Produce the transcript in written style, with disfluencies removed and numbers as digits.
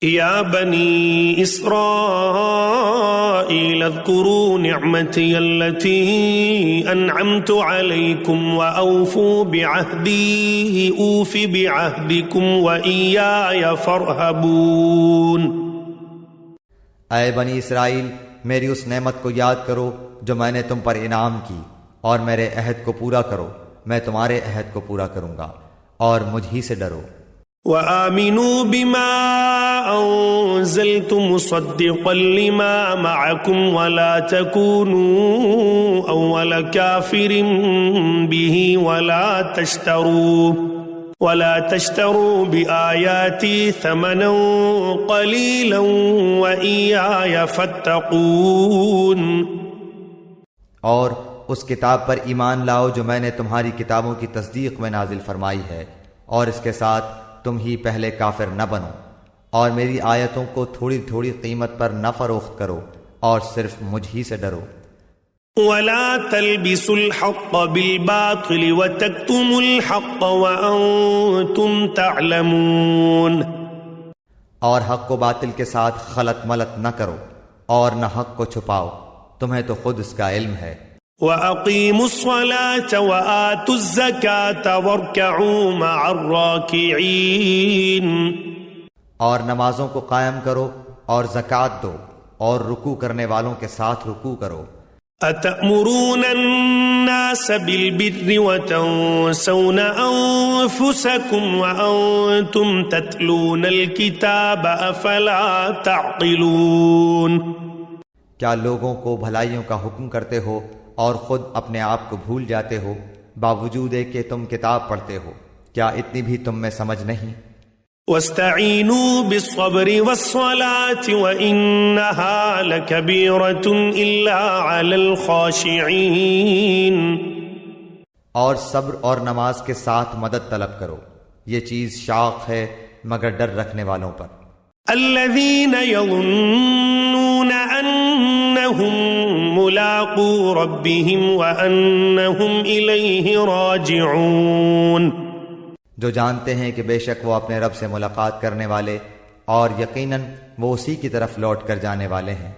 يا بني إسرائيل اذكروا نعمتي التي أنعمت عليكم وأوفوا بعهدي أوف بعهدكم وإياي فارهبون۔ اے بنی اسرائیل، میری اس نعمت کو یاد کرو جو میں نے تم پر انعام کی، اور میرے عہد کو پورا کرو، میں تمہارے عہد کو پورا کروں گا، اور مجھ ہی سے ڈرو۔ وآمنوا بما أنزلت مصدقا لما معكم ولا تكونوا أول كافر به ولا تشتروا بآياتي ثمنا قليلا وإياي فاتقون۔ اور اس کتاب پر ایمان لاؤ جو میں نے تمہاری کتابوں کی تصدیق میں نازل فرمائی ہے، اور اس کے ساتھ تم ہی پہلے کافر نہ بنو، اور میری آیتوں کو تھوڑی تھوڑی قیمت پر نہ فروخت کرو، اور صرف مجھ ہی سے ڈرو۔ ولا تلبسوا الحق بالباطل وتكتموا الحق وأنتم تعلمون۔ اور حق کو باطل کے ساتھ خلط ملط نہ کرو، اور نہ حق کو چھپاؤ، تمہیں تو خود اس کا علم ہے۔ وَأَقِيمُوا الصَّلَاةَ وَآتُوا الزَّكَاةَ وَارْكَعُوا مَعَ الرَّاكِعِينَ۔ اور نمازوں کو قائم کرو اور زکوٰۃ دو، اور رکوع کرنے والوں کے ساتھ رکوع کرو۔ أَتَأْمُرُونَ النَّاسَ بِالْبِرِّ وَتَنْسَوْنَ أَنفُسَكُمْ وَأَنْتُمْ تَتْلُونَ الْكِتَابَ أَفَلَا تَعْقِلُونَ۔ کیا لوگوں کو بھلائیوں کا حکم کرتے ہو اور خود اپنے آپ کو بھول جاتے ہو، باوجود ہے کہ تم کتاب پڑھتے ہو؟ کیا اتنی بھی تم میں سمجھ نہیں؟ وَاسْتَعِينُوا بِالصَّبْرِ وَالصَّلَاةِ وَإِنَّهَا لَكَبِيرَةٌ إِلَّا عَلَى الْخَاشِعِينَ۔ اور صبر اور نماز کے ساتھ مدد طلب کرو، یہ چیز شاق ہے مگر ڈر رکھنے والوں پر۔ الَّذِينَ يَظُنُّونَ أَنَّهُمْ مُلَاقُو رَبِّهِمْ وَأَنَّهُمْ إِلَيْهِ رَاجِعُونَ۔ جو جانتے ہیں کہ بے شک وہ اپنے رب سے ملاقات کرنے والے، اور یقیناً وہ اسی کی طرف لوٹ کر جانے والے ہیں۔